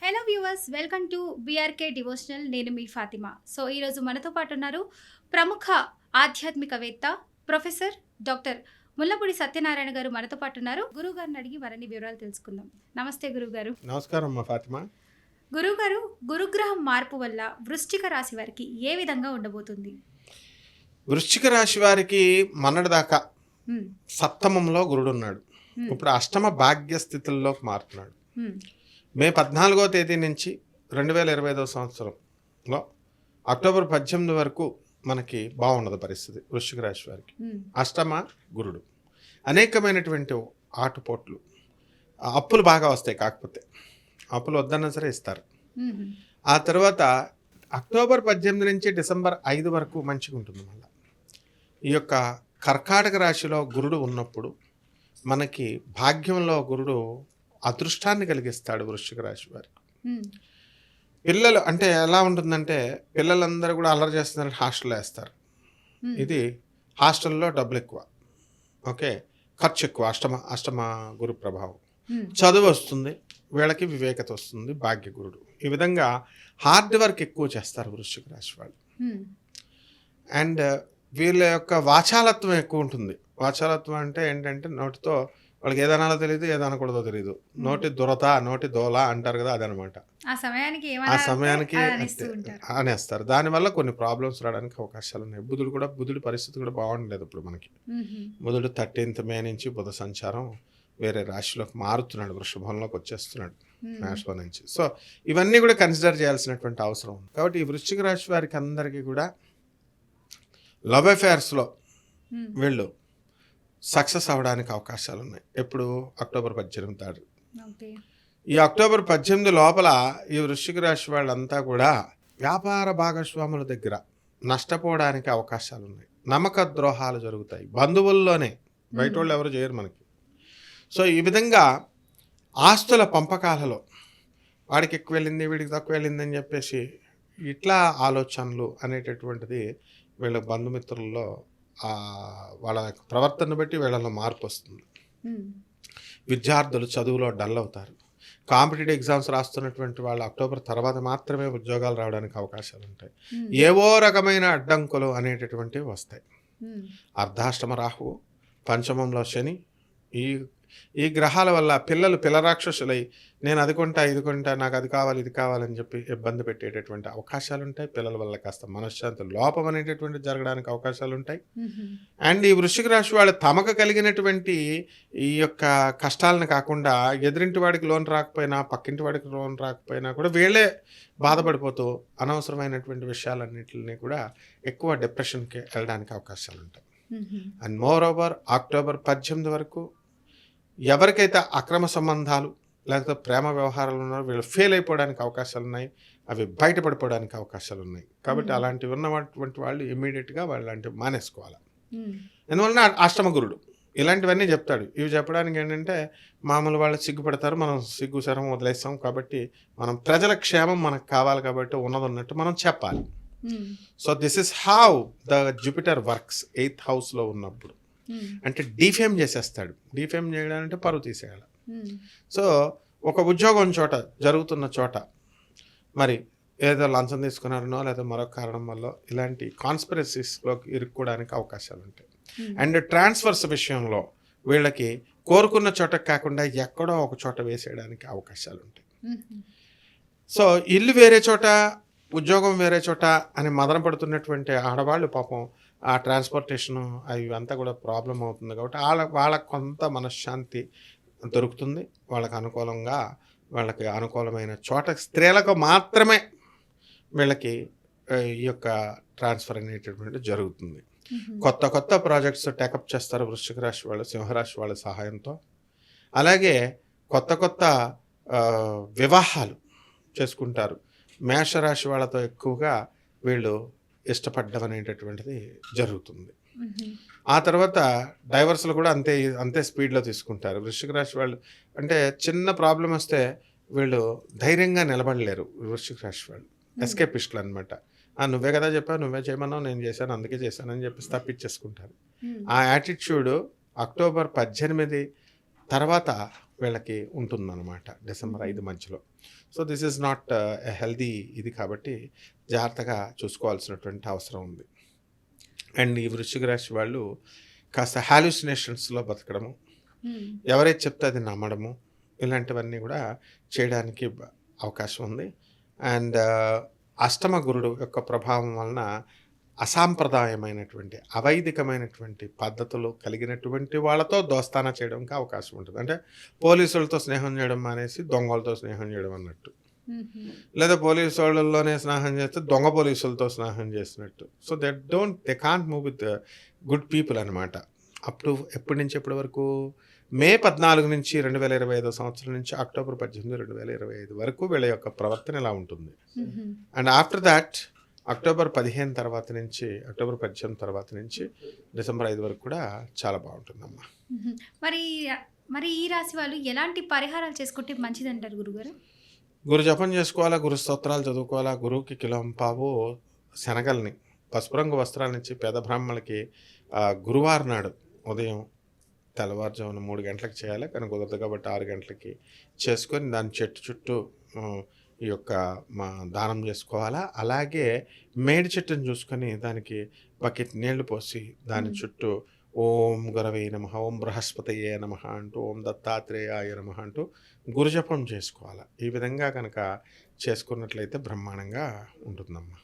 Hello viewers, welcome to BRK devotional. నేను మీ Fatima. So ఈరోజు మనతో పాటు ఉన్నారు ప్రముఖ ఆధ్యాత్మికవేత్త ప్రొఫెసర్ డాక్టర్ ముల్లపూడి సత్యనారాయణ గారు మనతో పాటు ఉన్నారు. గురువు గారిని అడిగి మరిన్ని వివరాలు తెలుసుకుందాం. నమస్తే గురువు గారు. నమస్కారం మా ఫాతిమా. గురువు గారు, గురుగ్రహం మార్పు వల్ల వృశ్చిక రాశి వారికి ఏ విధంగా ఉండబోతుంది? వృశ్చిక రాశి వారికి మొన్నటి దాకా సప్తమంలో గురుడు ఉన్నాడు. ఇప్పుడు అష్టమ భాగ్య స్థితుల్లోకి మారుతున్నాడు. మే 14వ తేదీ నుంచి 2025వ సంవత్సరంలో అక్టోబర్ 18 వరకు మనకి బాగుండదు పరిస్థితి వృశ్చిక రాశి వారికి. అష్టమ గురుడు అనేకమైనటువంటి ఆటుపోట్లు, అప్పులు బాగా వస్తాయి. కాకపోతే అప్పులు వద్దన్నా సరే ఇస్తారు. ఆ తర్వాత అక్టోబర్ 18 నుంచి డిసెంబర్ 5 వరకు మంచిగా ఉంటుంది. మళ్ళీ ఈ యొక్క కర్కాటక రాశిలో గురుడు ఉన్నప్పుడు మనకి భాగ్యంలో గురుడు అదృష్టాన్ని కలిగిస్తాడు వృశ్చిక రాశి వారికి. పిల్లలు అంటే ఎలా ఉంటుందంటే, పిల్లలందరూ కూడా అల్లరి చేస్తున్నారు, హాస్టల్లో వేస్తారు. ఇది హాస్టల్లో డబ్బులు ఎక్కువ, ఓకే, ఖర్చు ఎక్కువ. అష్టమ గురు ప్రభావం. చదువు వస్తుంది, వీళ్ళకి వివేకత వస్తుంది, భాగ్య గురుడు. ఈ విధంగా హార్డ్ వర్క్ ఎక్కువ చేస్తారు వృశ్చిక రాశి వాళ్ళు. అండ్ వీళ్ళ యొక్క వాచాలత్వం ఎక్కువ ఉంటుంది. వాచాలత్వం అంటే ఏంటంటే, నోటితో వాళ్ళకి ఏదనాలో తెలియదు, ఏదనకూడదో తెలియదు. నోటి దురత, నోటి దోల అంటారు కదా, అదనమాట. ఆ సమయానికి అనేస్తారు. దానివల్ల కొన్ని ప్రాబ్లమ్స్ రావడానికి అవకాశాలు ఉన్నాయి. బుధుడి పరిస్థితి కూడా బాగుండలేదు ఇప్పుడు మనకి. బుధుడు 13th మే నుంచి బుధ సంచారం వేరే రాశిలోకి మారుతున్నాడు, వృషభంలోకి వచ్చేస్తున్నాడు మేషం నుంచి. సో ఇవన్నీ కూడా కన్సిడర్ చేయాల్సినటువంటి అవసరం ఉంది. కాబట్టి ఈ వృశ్చిక రాశి వారికి అందరికీ కూడా లవ్ అఫేర్స్లో వీళ్ళు సక్సెస్ అవ్వడానికి అవకాశాలు ఉన్నాయి. ఎప్పుడు? అక్టోబర్ 18 ఈ అక్టోబర్ 18 లోపల ఈ వృశ్చిక రాశి వాళ్ళంతా కూడా వ్యాపార భాగస్వాముల దగ్గర నష్టపోవడానికి అవకాశాలు ఉన్నాయి. నమ్మక ద్రోహాలు జరుగుతాయి. బంధువుల్లోనే, బయట వాళ్ళు ఎవరు చేయరు మనకి. సో ఈ విధంగా ఆస్తుల పంపకాలలో వాడికి ఎక్కువ వెళ్ళింది, వీడికి తక్కువ వెళ్ళింది అని చెప్పేసి ఇట్లా ఆలోచనలు అనేటటువంటిది వీళ్ళ బంధుమిత్రుల్లో వాళ్ళ ప్రవర్తన బట్టి వీళ్ళలో మార్పు వస్తుంది. విద్యార్థులు చదువులో డల్ అవుతారు. కాంపిటేటివ్ ఎగ్జామ్స్ రాస్తున్నటువంటి వాళ్ళు అక్టోబర్ తర్వాత మాత్రమే ఉద్యోగాలు రావడానికి అవకాశాలు ఉంటాయి. ఏవో రకమైన అడ్డంకులు అనేటటువంటివి వస్తాయి. అర్ధాష్టమ రాహువు, పంచమంలో శని, ఈ గ్రహాల వల్ల పిల్ల రాక్షసులై నేను అది కొంటా, ఇది కొంటా, నాకు అది కావాలి, ఇది కావాలని చెప్పి ఇబ్బంది పెట్టేటటువంటి అవకాశాలు ఉంటాయి. పిల్లల వల్ల కాస్త మనశ్శాంతి లోపం అనేటటువంటి జరగడానికి అవకాశాలు ఉంటాయి. అండ్ ఈ వృశ్చిక రాశి వాళ్ళు తమకు కలిగినటువంటి ఈ యొక్క కష్టాలను కాకుండా ఎదురింటి వాడికి లోన్ రాకపోయినా, పక్కింటి వాడికి లోన్ రాకపోయినా కూడా వీళ్ళే బాధపడిపోతూ అనవసరమైనటువంటి విషయాలన్నింటినీ కూడా ఎక్కువ డిప్రెషన్కి వెళ్ళడానికి అవకాశాలు ఉంటాయి. అండ్ మోర్ ఓవర్ అక్టోబర్ 18 వరకు ఎవరికైతే అక్రమ సంబంధాలు లేకపోతే ప్రేమ వ్యవహారాలు ఉన్నారో వీళ్ళు ఫెయిల్ అయిపోవడానికి అవకాశాలు ఉన్నాయి. అవి బయటపడిపోవడానికి అవకాశాలు ఉన్నాయి. కాబట్టి అలాంటివి ఉన్నటువంటి వాళ్ళు ఇమ్మీడియట్గా వాళ్ళంటివి మానేసుకోవాలి. ఎందువలన అష్టమ గురుడు ఇలాంటివన్నీ చెప్తాడు. ఇవి చెప్పడానికి ఏంటంటే, మామూలు వాళ్ళు సిగ్గుపడతారు, మనం సిగ్గు శరం వదిలేస్తాం. కాబట్టి మనం ప్రజల క్షేమం మనకు కావాలి, కాబట్టి ఉన్నదన్నట్టు మనం చెప్పాలి. So this is how the Jupiter works 8th హౌస్లో ఉన్నప్పుడు. అంటే డిఫేమ్ చేసేస్తాడు. డిఫేమ్ చేయడాలంటే పరువు తీసేయాలి. సో ఒక ఉద్యోగం చోట జరుగుతున్న చోట మరి ఏదో లంచం తీసుకున్నారనో లేదా మరొక కారణం వల్ల ఇలాంటి కాన్స్పిరసీస్లోకి ఇరుక్కోవడానికి అవకాశాలు ఉంటాయి. అండ్ ట్రాన్స్ఫర్స్ విషయంలో వీళ్ళకి కోరుకున్న చోట కాకుండా ఎక్కడో ఒక చోట వేసేయడానికి అవకాశాలు ఉంటాయి. సో ఇల్లు వేరే చోట, ఉద్యోగం వేరే చోట అని మదన పడుతున్నటువంటి ఆడవాళ్ళు పాపం ఆ ట్రాన్స్పోర్టేషను అవి అంతా కూడా ప్రాబ్లం అవుతుంది. కాబట్టి వాళ్ళకు కొంత మనశ్శాంతి దొరుకుతుంది. వాళ్ళకి అనుకూలమైన చోట స్త్రీలకు మాత్రమే వీళ్ళకి ఈ యొక్క ట్రాన్స్ఫర్ అనేటటువంటి జరుగుతుంది. కొత్త ప్రాజెక్ట్స్ టేకప్ చేస్తారు వృశ్చిక రాశి వాళ్ళు, సింహరాశి వాళ్ళ సహాయంతో. అలాగే కొత్త వివాహాలు చేసుకుంటారు. మేషరాశి వాళ్ళతో ఎక్కువగా వీళ్ళు ఇష్టపడ్డం అనేటటువంటిది జరుగుతుంది. ఆ తర్వాత డైవర్స్లు కూడా అంతే స్పీడ్లో తీసుకుంటారు. వృశ్చిక రాశి వాళ్ళు అంటే చిన్న ప్రాబ్లం వస్తే వీళ్ళు ధైర్యంగా నిలబడలేరు. వృశ్చిక రాశి వాళ్ళు ఎస్కేపిస్టులు అనమాట. నువ్వే కదా చెప్పావు, నువ్వే చేయమన్నావు, నేను చేశాను, అందుకే చేశానని చెప్పి తప్పించేసుకుంటారు. ఆ యాటిట్యూడ్ అక్టోబర్ 18 తర్వాత వీళ్ళకి ఉంటుందన్నమాట డిసెంబర్ 5 మధ్యలో. So this is not a healthy ఇది, కాబట్టి జాగ్రత్తగా చూసుకోవాల్సినటువంటి అవసరం ఉంది. అండ్ ఈ వృశ్చిక రాశి వాళ్ళు కాస్త హాల్యూసినేషన్స్లో బతకడము, ఎవరైతే చెప్తే అది నమ్మడము, ఇలాంటివన్నీ కూడా చేయడానికి అవకాశం ఉంది. అండ్ అష్టమ గురుడు యొక్క ప్రభావం వలన అసాంప్రదాయమైనటువంటి అవైదికమైనటువంటి పద్ధతులు కలిగినటువంటి వాళ్ళతో దోస్తానా చేయడానికి అవకాశం ఉంటుంది. అంటే పోలీసులతో స్నేహం చేయడం మానేసి దొంగలతో స్నేహం చేయడం అన్నట్టు, లేదా పోలీసు వాళ్ళలోనే స్నేహం చేస్తే దొంగ పోలీసులతో స్నేహం చేసినట్టు. So they can't move with good people అనమాట. అప్పుడు ఎప్పటి నుంచి ఎప్పటి వరకు మే 14 నుంచి 2025 సంవత్సరం నుంచి అక్టోబర్ 18, 2025 వరకు వీళ్ళ యొక్క ప్రవర్తన ఇలా ఉంటుంది. అండ్ ఆఫ్టర్ దాట్ అక్టోబర్ 15 తర్వాత నుంచి, అక్టోబర్ 18 తర్వాత నుంచి డిసెంబర్ 5 వరకు కూడా చాలా బాగుంటుందమ్మా. మరి ఈ రాశి వాళ్ళు ఎలాంటి పరిహారాలు చేసుకుంటే మంచిదంటారు గురుగారు? గురు జపం చేసుకోవాలా, గురు స్తోత్రాలు చదువుకోవాలా, గురువుకి కిలోంపావు శనగల్ని పసుపు రంగు వస్త్రాలనిచ్చి పేద బ్రాహ్మణులకి గురువారం నాడు ఉదయం తెల్లవారుజామున 3 గంటలకు చేయాలి, కానీ కుదరదు కాబట్టి 6 గంటలకి చేసుకొని దాని చెట్టు చుట్టూ ఈ యొక్క దానం చేసుకోవాలా. అలాగే మేడి చెట్టును చూసుకొని దానికి బకెట్ నీళ్లు పోసి దాని చుట్టూ ఓం గురవే నమః, ఓం బృహస్పతయే నమః అంటూ, ఓం దత్తాత్రేయాయ నమః అంటూ గురుజపం చేసుకోవాలి. ఈ విధంగా కనుక చేసుకున్నట్లయితే బ్రహ్మాండంగా ఉంటుందమ్మా.